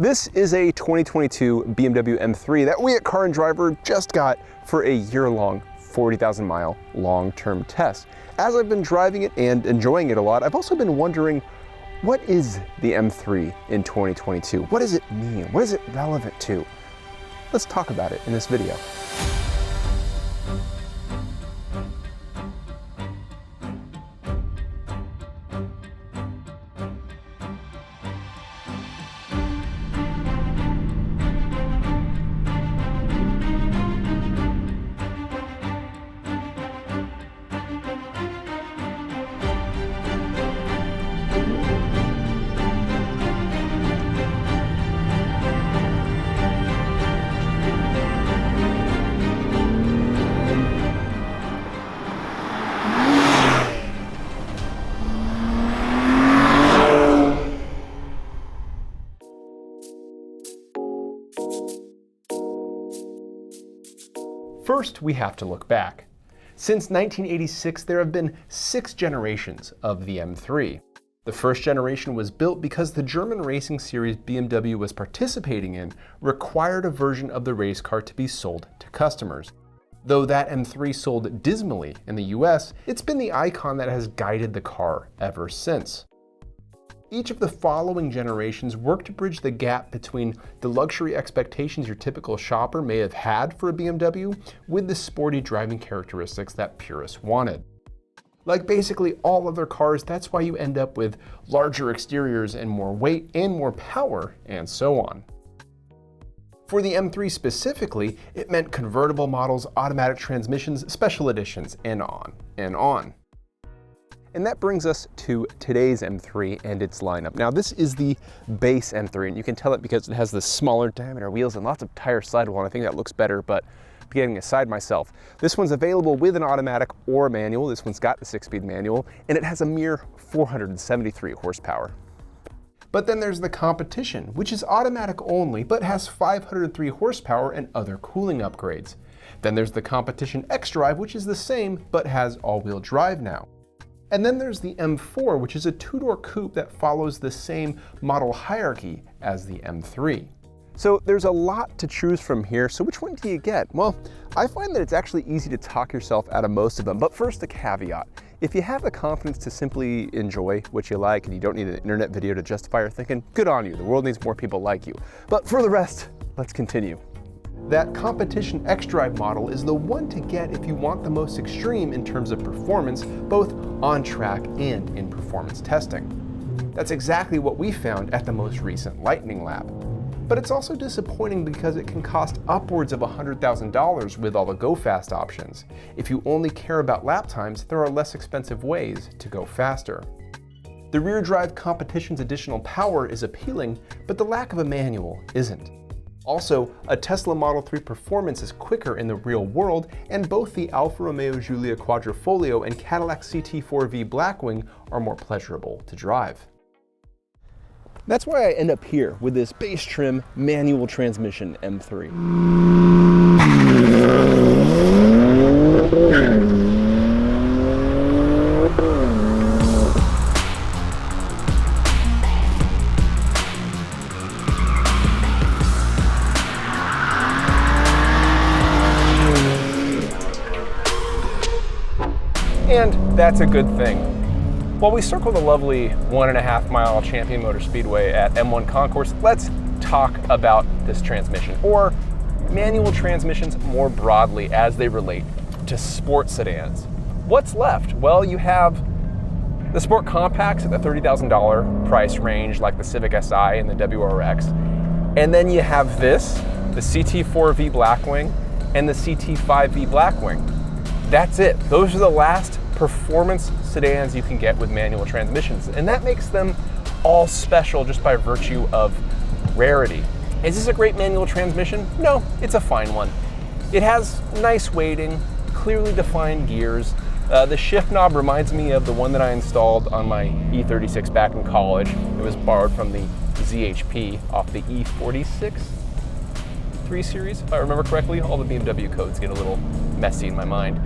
This is a 2022 BMW M3 that we at Car and Driver just got for a year-long, 40,000 mile long-term test. As I've been driving it and enjoying it a lot, I've also been wondering, what is the M3 in 2022? What does it mean? What is it relevant to? Let's talk about it in this video. First, we have to look back. Since 1986, there have been 6 generations of the M3. The first generation was built because the German racing series BMW was participating in required a version of the race car to be sold to customers. Though that M3 sold dismally in the US, it's been the icon that has guided the car ever since. Each of the following generations worked to bridge the gap between the luxury expectations your typical shopper may have had for a BMW with the sporty driving characteristics that purists wanted. Like basically all other cars, that's why you end up with larger exteriors and more weight and more power and so on. For the M3 specifically, it meant convertible models, automatic transmissions, special editions, and on and on. And that brings us to today's M3 and its lineup. Now this is the base M3, and you can tell it because it has the smaller diameter wheels and lots of tire sidewall, and I think that looks better, but getting aside myself. This one's available with an automatic or a manual. This one's got the 6-speed manual, and it has a mere 473 horsepower. But then there's the competition, which is automatic only, but has 503 horsepower and other cooling upgrades. Then there's the competition xDrive, which is the same, but has all-wheel drive now. And then there's the M4, which is a 2-door coupe that follows the same model hierarchy as the M3. So there's a lot to choose from here, so which one do you get? Well, I find that it's actually easy to talk yourself out of most of them, but first a caveat. If you have the confidence to simply enjoy what you like and you don't need an internet video to justify your thinking, good on you, the world needs more people like you. But for the rest, let's continue. That competition xDrive model is the one to get if you want the most extreme in terms of performance, both on track and in performance testing. That's exactly what we found at the most recent Lightning Lab. But it's also disappointing because it can cost upwards of $100,000 with all the go fast options. If you only care about lap times, there are less expensive ways to go faster. The rear drive competition's additional power is appealing, but the lack of a manual isn't. Also, a Tesla Model 3 Performance is quicker in the real world, and both the Alfa Romeo Giulia Quadrifoglio and Cadillac CT4V Blackwing are more pleasurable to drive. That's why I end up here with this base trim manual transmission M3. And that's a good thing. While we circle the lovely 1.5 mile Champion Motor Speedway at M1 Concourse, let's talk about this transmission, or manual transmissions more broadly as they relate to sport sedans. What's left? Well, you have the sport compacts at the $30,000 price range, like the Civic Si and the WRX. And then you have this, the CT4V Blackwing and the CT5V Blackwing. That's it. Those are the last performance sedans you can get with manual transmissions, and that makes them all special just by virtue of rarity. Is this a great manual transmission? No, it's a fine one. It has nice weighting, clearly defined gears. The shift knob reminds me of the one that I installed on my E36 back in college. It was borrowed from the ZHP off the E46 3 Series, if I remember correctly. All the BMW codes get a little messy in my mind.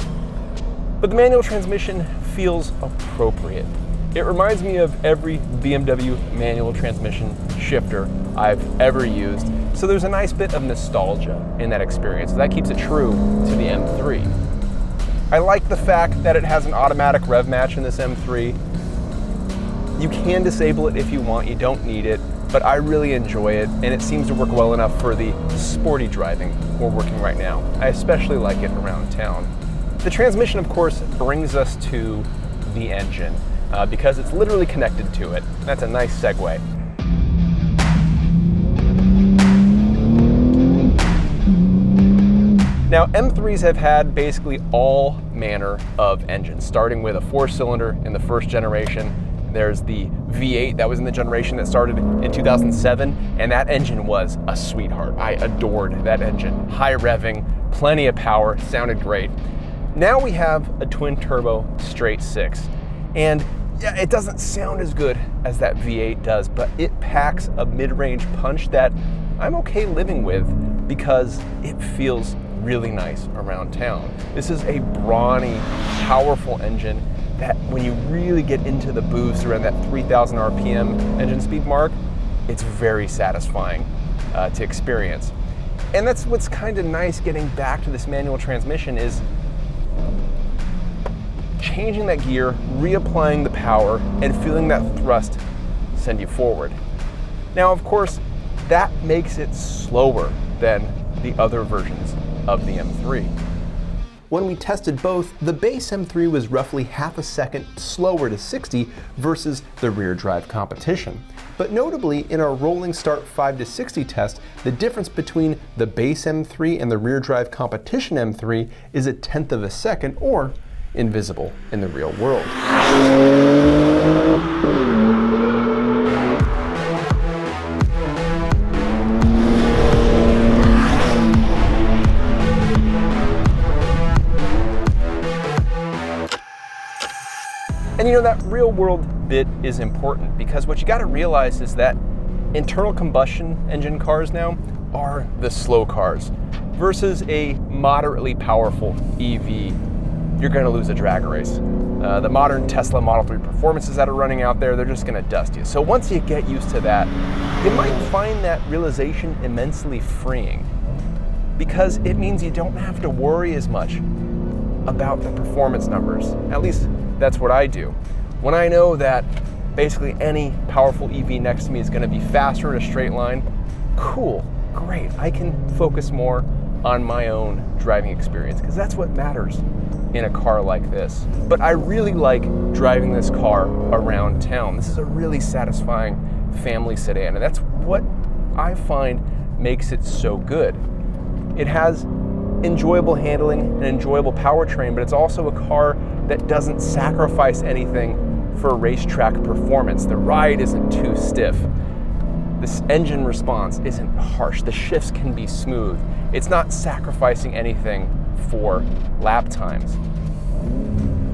But the manual transmission feels appropriate. It reminds me of every BMW manual transmission shifter I've ever used, so there's a nice bit of nostalgia in that experience. That keeps it true to the M3. I like the fact that it has an automatic rev match in this M3. You can disable it if you want, you don't need it, but I really enjoy it, and it seems to work well enough for the sporty driving we're working right now. I especially like it around town. The transmission, of course, brings us to the engine, because it's literally connected to it. That's a nice segue. Now, M3s have had basically all manner of engines, starting with a 4-cylinder in the first generation. There's the V8 that was in the generation that started in 2007, and that engine was a sweetheart. I adored that engine. High revving, plenty of power, sounded great. Now we have a twin-turbo straight 6, and yeah, it doesn't sound as good as that V8 does, but it packs a mid-range punch that I'm okay living with because it feels really nice around town. This is a brawny, powerful engine that when you really get into the boost around that 3,000 RPM engine speed mark, it's very satisfying to experience. And that's what's kind of nice getting back to this manual transmission is changing that gear, reapplying the power, and feeling that thrust send you forward. Now, of course, that makes it slower than the other versions of the M3. When we tested both, the base M3 was roughly half a second slower to 60 versus the rear drive competition. But notably, in our rolling start 5 to 60 test, the difference between the base M3 and the rear drive competition M3 is 1/10 of a second, or invisible in the real world. And you know, that real world bit is important because what you got to realize is that internal combustion engine cars now are the slow cars versus a moderately powerful EV. You're going to lose a drag race. The modern Tesla Model 3 performances that are running out there, they're just going to dust you. So once you get used to that, you might find that realization immensely freeing because it means you don't have to worry as much about the performance numbers. At least that's what I do. When I know that basically any powerful EV next to me is going to be faster in a straight line, cool, great. I can focus more on my own driving experience because that's what matters in a car like this. But I really like driving this car around town. This is a really satisfying family sedan, and that's what I find makes it so good. It has enjoyable handling and enjoyable powertrain, but it's also a car that doesn't sacrifice anything for racetrack performance. The ride isn't too stiff. This engine response isn't harsh. The shifts can be smooth. It's not sacrificing anything for lap times.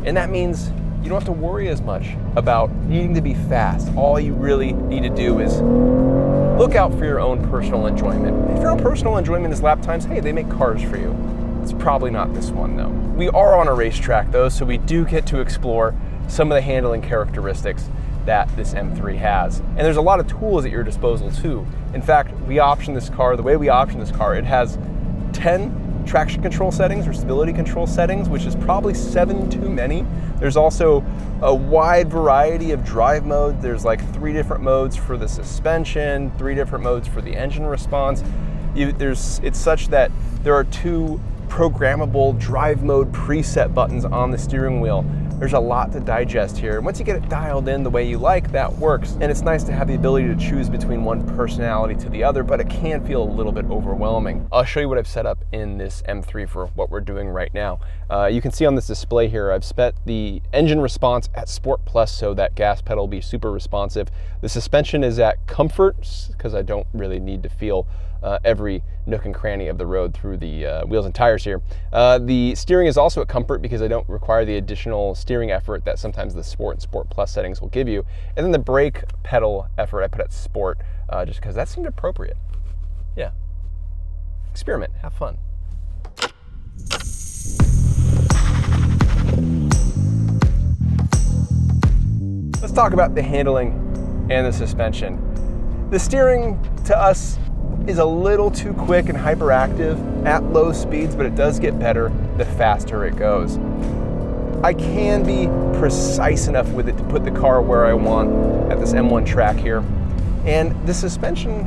And that means you don't have to worry as much about needing to be fast. All you really need to do is look out for your own personal enjoyment. If your own personal enjoyment is lap times, hey, they make cars for you. It's probably not this one though. We are on a racetrack though, so we do get to explore some of the handling characteristics that this M3 has. And there's a lot of tools at your disposal too. In fact, we option this car, the way we option this car, it has 10 traction control settings or stability control settings, which is probably 7 too many. There's also a wide variety of drive modes. There's like 3 different modes for the suspension, 3 different modes for the engine response. It's such that there are 2 programmable drive mode preset buttons on the steering wheel. There's a lot to digest here. And once you get it dialed in the way you like, that works. And it's nice to have the ability to choose between one personality to the other, but it can feel a little bit overwhelming. I'll show you what I've set up in this M3 for what we're doing right now. You can see on this display here, I've set the engine response at Sport Plus so that gas pedal will be super responsive. The suspension is at Comfort because I don't really need to feel every nook and cranny of the road through the wheels and tires here. The steering is also at Comfort because I don't require the additional steering effort that sometimes the Sport and Sport Plus settings will give you. And then the brake pedal effort I put at Sport just because that seemed appropriate. Yeah. Experiment, have fun. Let's talk about the handling and the suspension. The steering to us is a little too quick and hyperactive at low speeds, but it does get better the faster it goes. I can be precise enough with it to put the car where I want at this M1 track here. And the suspension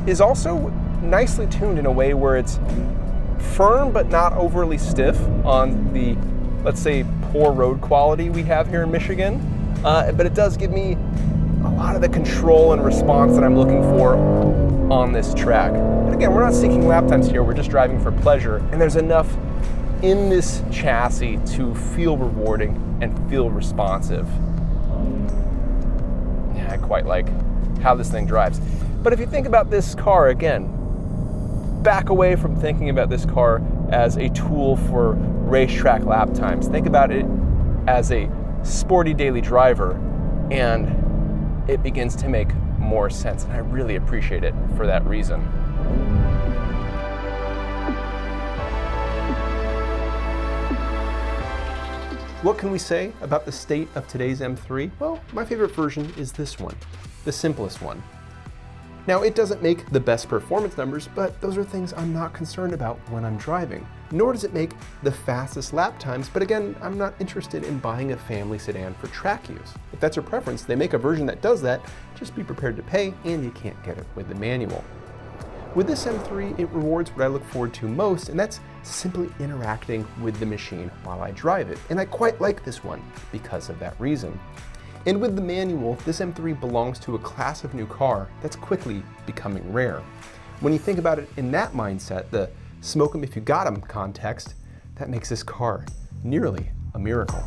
is also nicely tuned in a way where it's firm but not overly stiff on the, let's say, poor road quality we have here in Michigan. But it does give me a lot of the control and response that I'm looking for on this track. And again, we're not seeking lap times here, we're just driving for pleasure. And there's enough in this chassis to feel rewarding and feel responsive. Yeah, I quite like how this thing drives. But if you think about this car again, back away from thinking about this car as a tool for racetrack lap times. Think about it as a sporty daily driver, and it begins to make more sense. And I really appreciate it for that reason. What can we say about the state of today's M3? Well, my favorite version is this one, the simplest one. Now, it doesn't make the best performance numbers, but those are things I'm not concerned about when I'm driving. Nor does it make the fastest lap times, but again, I'm not interested in buying a family sedan for track use. If that's your preference, they make a version that does that, just be prepared to pay, and you can't get it with the manual. With this M3, it rewards what I look forward to most, and that's simply interacting with the machine while I drive it. And I quite like this one because of that reason. And with the manual, this M3 belongs to a class of new car that's quickly becoming rare. When you think about it in that mindset, the smoke 'em if you got 'em context, that makes this car nearly a miracle.